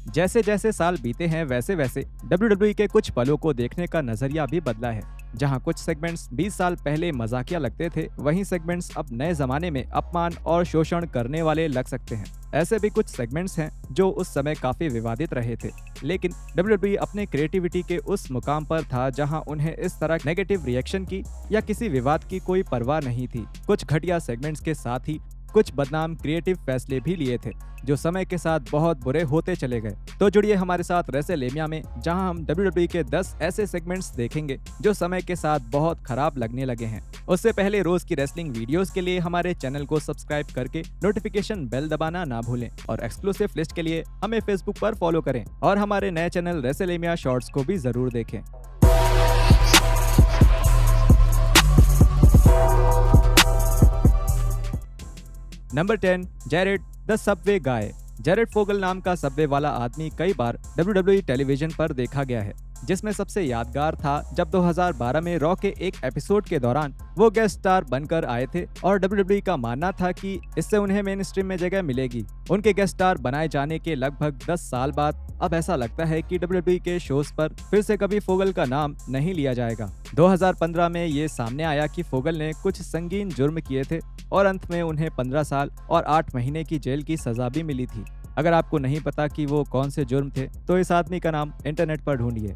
जैसे जैसे साल बीते हैं वैसे वैसे WWE के कुछ पलों को देखने का नजरिया भी बदला है। जहां कुछ सेगमेंट्स 20 साल पहले मजाकिया लगते थे, वहीं सेगमेंट्स अब नए जमाने में अपमान और शोषण करने वाले लग सकते हैं। ऐसे भी कुछ सेगमेंट्स हैं जो उस समय काफी विवादित रहे थे, लेकिन WWE अपने क्रिएटिविटी के उस मुकाम पर था जहां उन्हें इस तरह नेगेटिव रिएक्शन की या किसी विवाद की कोई परवाह नहीं थी। कुछ घटिया सेगमेंट्स के साथ ही कुछ बदनाम क्रिएटिव फैसले भी लिए थे जो समय के साथ बहुत बुरे होते चले गए। तो जुड़िए हमारे साथ रेसलमेनिया में, जहां हम WWE के 10 ऐसे सेगमेंट्स देखेंगे जो समय के साथ बहुत खराब लगने लगे हैं। उससे पहले रोज की रेसलिंग वीडियोस के लिए हमारे चैनल को सब्सक्राइब करके नोटिफिकेशन बेल दबाना ना भूलें और एक्सक्लूसिव लिस्ट के लिए हमें फेसबुक पर फॉलो करें और हमारे नए चैनल रेसलमेनिया शॉर्ट्स को भी जरूर देखें। Number 10, Jared the Subway guy. Jared Fogle नाम का सबवे वाला आदमी कई बार WWE टेलीविजन पर देखा गया है, जिसमें सबसे यादगार था जब 2012 में रॉ के एक एपिसोड के दौरान वो गेस्ट स्टार बनकर आए थे और WWE का मानना था कि इससे उन्हें मेन स्ट्रीम में जगह मिलेगी। उनके गेस्ट स्टार बनाए जाने के लगभग 10 साल बाद अब ऐसा लगता है कि WWE के शोज पर फिर से कभी फोगल का नाम नहीं लिया जाएगा। 2015 में ये सामने आया कि फोगल ने कुछ संगीन जुर्म किए थे और अंत में उन्हें 15 साल और 8 महीने की जेल की सजा भी मिली थी। अगर आपको नहीं पता कि वो कौन से जुर्म थे तो इस आदमी का नाम इंटरनेट पर ढूंढिए।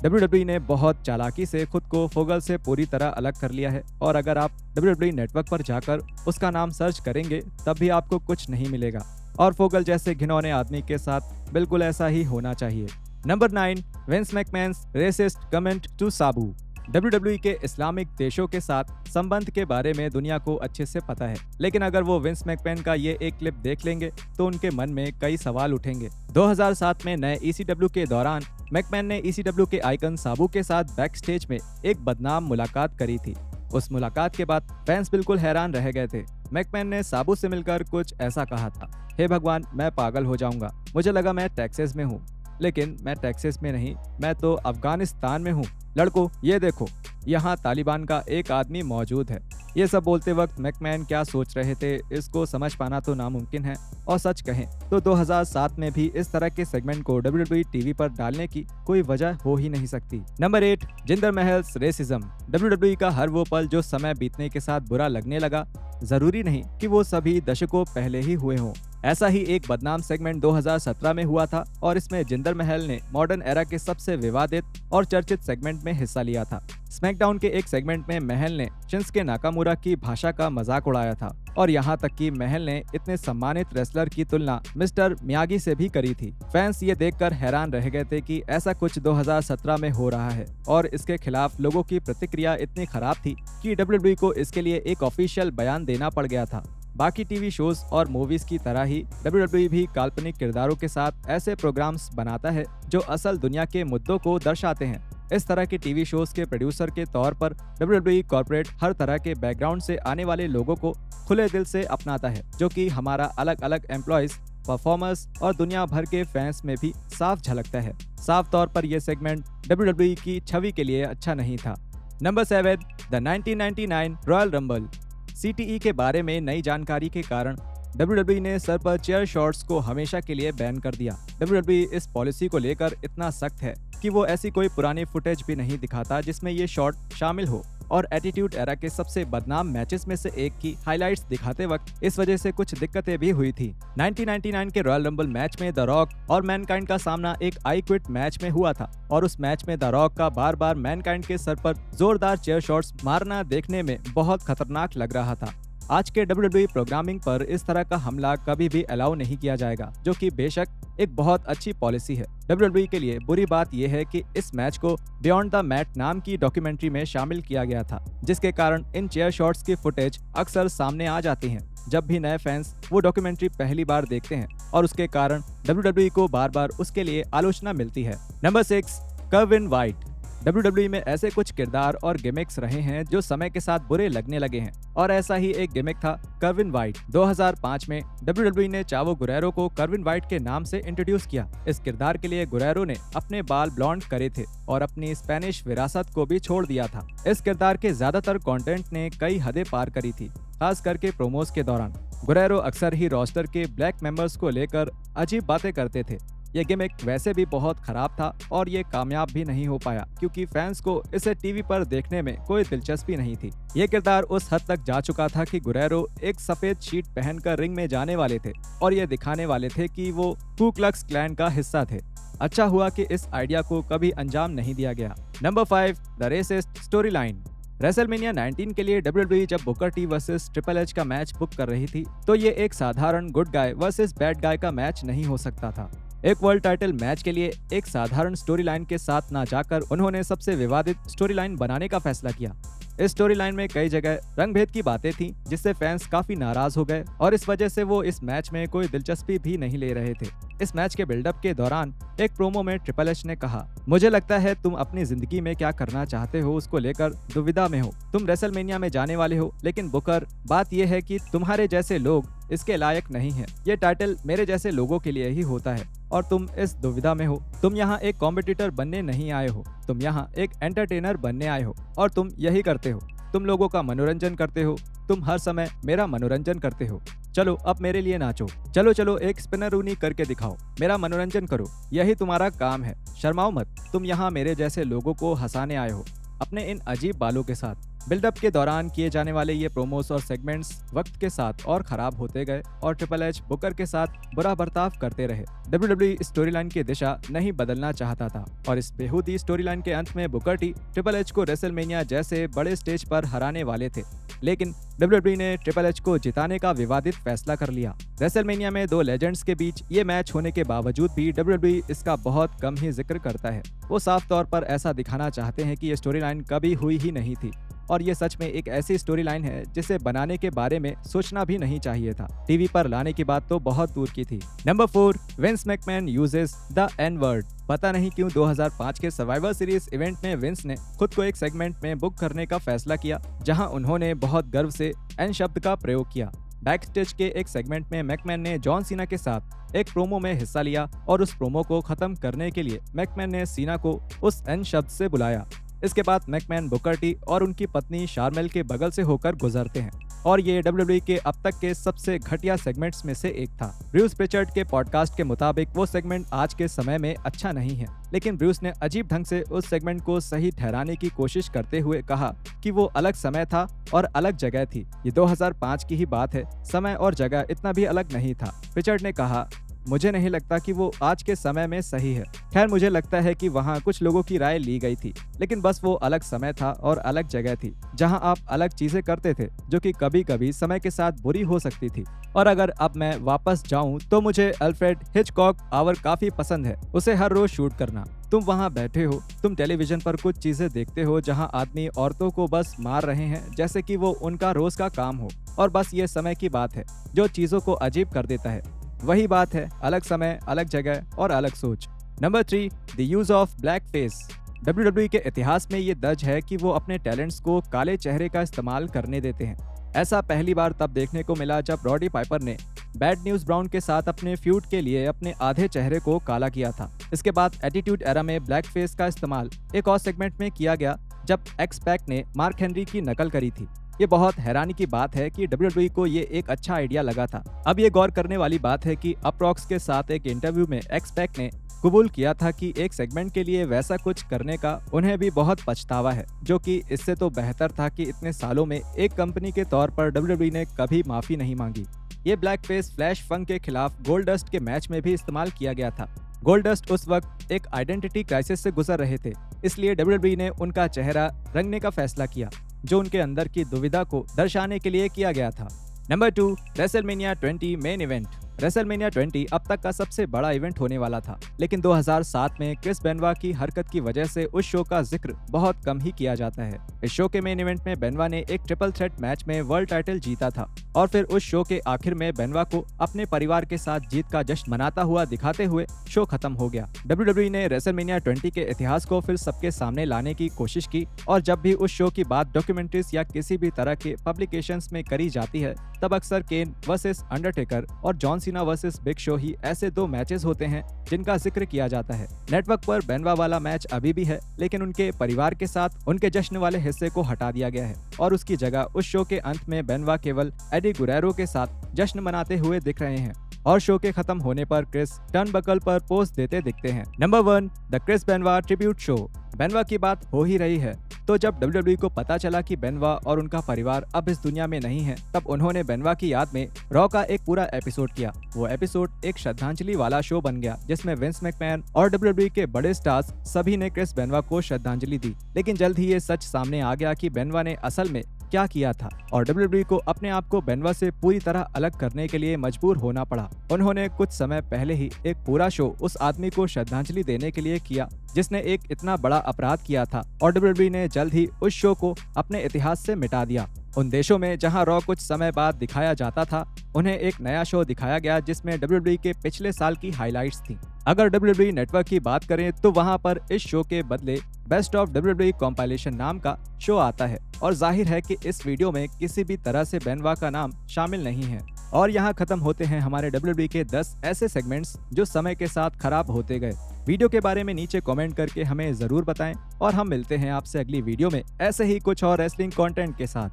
WWE ने बहुत चालाकी से खुद को फोगल से पूरी तरह अलग कर लिया है और अगर आप WWE नेटवर्क पर जाकर उसका नाम सर्च करेंगे तब भी आपको कुछ नहीं मिलेगा और फोगल जैसे घिनौने आदमी के साथ बिल्कुल ऐसा ही होना चाहिए। Number 9, Vince McMahon's racist comment to Sabu. WWE के इस्लामिक देशों के साथ संबंध के बारे में दुनिया को अच्छे से पता है, लेकिन अगर वो विंस मैकमैन का ये एक क्लिप देख लेंगे तो उनके मन में कई सवाल उठेंगे। 2007 में नए ECW के दौरान मैकमैन ने ECW के आइकन साबू के साथ बैक स्टेज में एक बदनाम मुलाकात करी थी। उस मुलाकात के बाद फैंस बिल्कुल हैरान रह गए थे। मैकमैन ने साबू से मिलकर कुछ ऐसा कहा था, हे भगवान, मैं पागल हो जाऊंगा, मुझे लगा मैं टेक्सास में हूँ, लेकिन मैं टेक्सास में नहीं, मैं तो अफगानिस्तान में हूँ। लड़कों, ये देखो, यहाँ तालिबान का एक आदमी मौजूद है। ये सब बोलते वक्त मैकमैन क्या सोच रहे थे इसको समझ पाना तो नामुमकिन है और सच कहें तो 2007 में भी इस तरह के सेगमेंट को WWE टीवी पर डालने की कोई वजह हो ही नहीं सकती। Number 8, Jinder Mahal's racism. WWE का हर वो पल जो समय बीतने के साथ बुरा लगने लगा, जरूरी नहीं कि वो सभी दशकों पहले ही हुए हों। ऐसा ही एक बदनाम सेगमेंट 2017 में हुआ था और इसमें जिंदर महल ने मॉडर्न एरा के सबसे विवादित और चर्चित सेगमेंट में हिस्सा लिया था। स्मैकडाउन के एक सेगमेंट में महल ने शिंसुके नाकामुरा की भाषा का मजाक उड़ाया था और यहाँ तक कि महल ने इतने सम्मानित रेसलर की तुलना मिस्टर मियागी से भी करी थी। फैंस ये देखकर हैरान रह गए थे कि ऐसा कुछ 2017 में हो रहा है और इसके खिलाफ लोगों की प्रतिक्रिया इतनी खराब थी कि WWE को इसके लिए एक ऑफिशियल बयान देना पड़ गया था। बाकी टीवी शोज और मूवीज की तरह ही WWE भी काल्पनिक किरदारों के साथ ऐसे प्रोग्राम्स बनाता है जो असल दुनिया के मुद्दों को दर्शाते हैं। इस तरह के टीवी शोज के प्रोड्यूसर के तौर पर WWE कॉर्पोरेट हर तरह के बैकग्राउंड से आने वाले लोगों को खुले दिल से अपनाता है, जो कि हमारा अलग अलग एम्प्लॉयज, परफॉर्मर्स और दुनिया भर के फैंस में भी साफ झलकता है। साफ तौर पर यह सेगमेंट WWE की छवि के लिए अच्छा नहीं था। Number 7, the 1999 royal rumble. CTE के बारे में नई जानकारी के कारण WWE ने सर पर चेयर शॉट्स को हमेशा के लिए बैन कर दिया। WWE इस पॉलिसी को लेकर इतना सख्त है कि वो ऐसी कोई पुरानी फुटेज भी नहीं दिखाता जिसमें ये शॉट शामिल हो और एटीट्यूड एरा के सबसे बदनाम मैचेस में से एक की हाइलाइट्स दिखाते वक्त इस वजह से कुछ दिक्कतें भी हुई थी। 1999 के रॉयल रंबल मैच में द रॉक और मैनकाइंड का सामना एक आई क्विट मैच में हुआ था और उस मैच में द रॉक का बार बार मैनकाइंड के सर पर जोरदार चेयर शॉट्स मारना देखने में बहुत खतरनाक लग रहा था। आज के WWE प्रोग्रामिंग पर इस तरह का हमला कभी भी अलाउ नहीं किया जाएगा, जो कि बेशक एक बहुत अच्छी पॉलिसी है। WWE के लिए बुरी बात यह है कि इस मैच को बियॉन्ड द मैट नाम की डॉक्यूमेंट्री में शामिल किया गया था, जिसके कारण इन चेयर शॉट्स की फुटेज अक्सर सामने आ जाती हैं जब भी नए फैंस वो डॉक्यूमेंट्री पहली बार देखते हैं और उसके कारण WWE को बार बार उसके लिए आलोचना मिलती है। Number 6, कर्विन white. WWE में ऐसे कुछ किरदार और गिमिक्स रहे हैं जो समय के साथ बुरे लगने लगे हैं और ऐसा ही एक गिमिक था कर्विन वाइट। 2005 में WWE ने चावो गुरेरो को कर्विन वाइट के नाम से इंट्रोड्यूस किया। इस किरदार के लिए गुरेरो ने अपने बाल ब्लॉन्ड करे थे और अपनी स्पेनिश विरासत को भी छोड़ दिया था। इस किरदार के ज्यादातर कंटेंट ने कई हदें पार करी थी, खास करके प्रोमोस के दौरान। गुरेरो अक्सर ही रोस्टर के ब्लैक मेंबर्स को लेकर अजीब बातें करते थे ये गिमिक वैसे भी बहुत खराब था और ये कामयाब भी नहीं हो पाया क्योंकि फैंस को इसे टीवी पर देखने में कोई दिलचस्पी नहीं थी। ये किरदार उस हद तक जा चुका था कि गुरेरो एक सफेद शीट पहनकर रिंग में जाने वाले थे और ये दिखाने वाले थे कि वो कू क्लक्स क्लैन का हिस्सा थे। अच्छा हुआ कि इस आइडिया को कभी अंजाम नहीं दिया गया। Number 5, the racist story line. WrestleMania 19 के लिए WWE जब Booker T versus triple H का मैच बुक कर रही थी तो ये एक साधारण good guy versus bad guy का मैच नहीं हो सकता था। एक वर्ल्ड टाइटल मैच के लिए एक साधारण स्टोरी लाइन के साथ ना जाकर उन्होंने सबसे विवादित स्टोरी लाइन बनाने का फैसला किया। इस स्टोरी लाइन में कई जगह रंगभेद की बातें थीं जिससे फैंस काफी नाराज हो गए और इस वजह से वो इस मैच में कोई दिलचस्पी भी नहीं ले रहे थे। इस मैच के बिल्डअप के दौरान एक प्रोमो में ट्रिपल एच ने कहा, मुझे लगता है तुम अपनी जिंदगी में क्या करना चाहते हो उसको लेकर दुविधा में हो। तुम रेसलमेनिया में जाने वाले हो लेकिन बुकर, बात यह है कि तुम्हारे जैसे लोग इसके लायक नहीं है। ये टाइटल मेरे जैसे लोगों के लिए ही होता है और तुम इस दुविधा में हो। तुम यहाँ एक कॉम्पिटिटर बनने नहीं आए हो, तुम यहाँ एक एंटरटेनर बनने आए हो और तुम यही करते हो। तुम लोगों का मनोरंजन करते हो, तुम हर समय मेरा मनोरंजन करते हो। चलो अब मेरे लिए नाचो, चलो चलो एक स्पिनरूनी करके दिखाओ, मेरा मनोरंजन करो, यही तुम्हारा काम है। शर्माओ मत, तुम यहाँ मेरे जैसे लोगों को हंसाने आए हो अपने इन अजीब बालों के साथ। बिल्डअप के दौरान किए जाने वाले ये प्रोमोस और सेगमेंट्स वक्त के साथ और खराब होते गए और ट्रिपल एच बुकर के साथ बुरा बर्ताव करते रहे। WWE स्टोरी लाइन की दिशा नहीं बदलना चाहता था और इस बेहूदी स्टोरी लाइन के अंत में बुकर टी ट्रिपल एच को रेसलमेनिया जैसे बड़े स्टेज पर हराने वाले थे, लेकिन WWE ने ट्रिपल एच को जिताने का विवादित फैसला कर लिया। रेसलमेनिया में दो लेजेंड्स के बीच ये मैच होने के बावजूद भी WWE इसका बहुत कम ही जिक्र करता है। वो साफ तौर पर ऐसा दिखाना चाहते हैं कि ये स्टोरी लाइन कभी हुई ही नहीं थी और ये सच में एक ऐसी स्टोरी लाइन है जिसे बनाने के बारे में सोचना भी नहीं चाहिए था। टीवी पर लाने की बात तो बहुत दूर की थी। Number 4, Vince McMahon uses the N word. पता नहीं क्यों 2005 के सर्वाइवर सीरीज इवेंट में विंस ने खुद को एक सेगमेंट में बुक करने का फैसला किया जहां उन्होंने बहुत गर्व से एन शब्द का प्रयोग किया। बैक स्टेज के एक सेगमेंट में मैकमैन ने जॉन सीना के साथ एक प्रोमो में हिस्सा लिया और उस प्रोमो को खत्म करने के लिए मैकमैन ने सीना को उस एन शब्द से बुलाया। इसके बाद मैकमैन बुकर टी और उनकी पत्नी शार्मेल के बगल से होकर गुजरते हैं और ये WWE के अब तक के सबसे घटिया सेगमेंट्स में से एक था। ब्रूस प्रिचर्ड के पॉडकास्ट के मुताबिक वो सेगमेंट आज के समय में अच्छा नहीं है, लेकिन ब्रूस ने अजीब ढंग से उस सेगमेंट को सही ठहराने की कोशिश करते हुए कहा कि वो अलग समय था और अलग जगह थी। ये 2005 की ही बात है, समय और जगह इतना भी अलग नहीं था। प्रिचर्ड ने कहा, मुझे नहीं लगता कि वो आज के समय में सही है। खैर, मुझे लगता है कि वहाँ कुछ लोगों की राय ली गई थी, लेकिन बस वो अलग समय था और अलग जगह थी जहाँ आप अलग चीजें करते थे जो कि कभी कभी समय के साथ बुरी हो सकती थी। और अगर अब मैं वापस जाऊं तो मुझे अल्फ्रेड हिचकॉक आवर काफी पसंद है, उसे हर रोज शूट करना। तुम वहाँ बैठे हो, तुम टेलीविजन पर कुछ चीजें देखते हो जहाँ आदमी औरतों को बस मार रहे हैं जैसे कि वो उनका रोज का काम हो, और बस ये समय की बात है जो चीजों को अजीब कर देता है। वही बात है, अलग समय, अलग जगह और अलग सोच। Number 3, the use of black face. WWE के इतिहास में ये दर्ज है कि वो अपने टैलेंट्स को काले चेहरे का इस्तेमाल करने देते हैं। ऐसा पहली बार तब देखने को मिला जब रॉडी पाइपर ने बैड न्यूज ब्राउन के साथ अपने फ्यूड के लिए अपने आधे चेहरे को काला किया था। इसके बाद एटीट्यूड एरा में ब्लैक फेस का इस्तेमाल एक और सेगमेंट में किया गया जब एक्स पैक ने मार्क हेनरी की नकल करी थी। ये बहुत हैरानी की बात है कि WWE को ये एक अच्छा आइडिया लगा था। अब ये गौर करने वाली बात है कि अप्रॉक्स के साथ एक इंटरव्यू में एक्स पैक ने कबूल किया था कि एक सेगमेंट के लिए वैसा कुछ करने का उन्हें भी बहुत पछतावा है, जो कि इससे तो बेहतर था कि इतने सालों में एक कंपनी के तौर पर WWE ने कभी माफी नहीं मांगी। ये ब्लैक फेस फ्लैश फंक के खिलाफ गोल्डस्ट के मैच में भी इस्तेमाल किया गया था। गोल्डस्ट उस वक्त एक आइडेंटिटी क्राइसिस से गुजर रहे थे, इसलिए WWE ने उनका चेहरा रंगने का फैसला किया, जो उनके अंदर की दुविधा को दर्शाने के लिए किया गया था। Number 2, WrestleMania 20 main event. WrestleMania 20 अब तक का सबसे बड़ा इवेंट होने वाला था, लेकिन 2007 में क्रिस बेनवा की हरकत की वजह से उस शो का जिक्र बहुत कम ही किया जाता है। इस शो के मेन इवेंट में बेनवा ने एक ट्रिपल थ्रेट मैच में वर्ल्ड टाइटल जीता था और फिर उस शो के आखिर में बेनवा को अपने परिवार के साथ जीत का जश्न मनाता हुआ दिखाते हुए शो खत्म हो गया। WWE ने रेसलमेनिया 20 के इतिहास को फिर सबके सामने लाने की कोशिश की और जब भी उस शो की बात डॉक्यूमेंट्रीज या किसी भी तरह के पब्लिकेशंस में करी जाती है, तब अक्सर केन वर्सेस अंडरटेकर और John Cena versus Big Show ही ऐसे दो मैचेस होते हैं जिनका जिक्र किया जाता है। नेटवर्क पर बेनवा वाला मैच अभी भी है, लेकिन उनके परिवार के साथ उनके जश्न वाले हिस्से को हटा दिया गया है और उसकी जगह उस शो के अंत में बेनवा केवल एडी गुरेरो के साथ जश्न मनाते हुए दिख रहे हैं। और शो के खत्म होने पर क्रिस टर्नबकल पर पोस्ट देते दिखते हैं। Number 1, the Chris Benoit tribute show. Benoit की बात हो ही रही है तो जब WWE को पता चला कि बेनवा और उनका परिवार अब इस दुनिया में नहीं है, तब उन्होंने बेनवा की याद में रॉ का एक पूरा एपिसोड किया। वो एपिसोड एक श्रद्धांजलि वाला शो बन गया जिसमें विंस मैकमैन और WWE के बड़े स्टार्स सभी ने क्रिस बेनवा को श्रद्धांजलि दी। लेकिन जल्द ही ये सच सामने आ गया कि बेनवा ने असल में क्या किया था और WWE को अपने आप को बेनवा से पूरी तरह अलग करने के लिए मजबूर होना पड़ा। उन्होंने कुछ समय पहले ही एक पूरा शो उस आदमी को श्रद्धांजलि देने के लिए किया जिसने एक इतना बड़ा अपराध किया था और WWE ने जल्द ही उस शो को अपने इतिहास से मिटा दिया। उन देशों में जहां रॉ कुछ समय बाद दिखाया जाता था, उन्हें एक नया शो दिखाया गया जिसमें WWE के पिछले साल की हाइलाइट्स थी। अगर WWE नेटवर्क की बात करें तो वहां पर इस शो के बदले बेस्ट ऑफ WWE कॉम्पाइलेशन नाम का शो आता है और जाहिर है कि इस वीडियो में किसी भी तरह से बेनवा का नाम शामिल नहीं है। और यहाँ खत्म होते हैं हमारे WWE के 10 ऐसे सेगमेंट्स जो समय के साथ खराब होते गए। वीडियो के बारे में नीचे कमेंट करके हमें जरूर बताएं और हम मिलते हैं आपसे अगली वीडियो में ऐसे ही कुछ और रेसलिंग कंटेंट के साथ।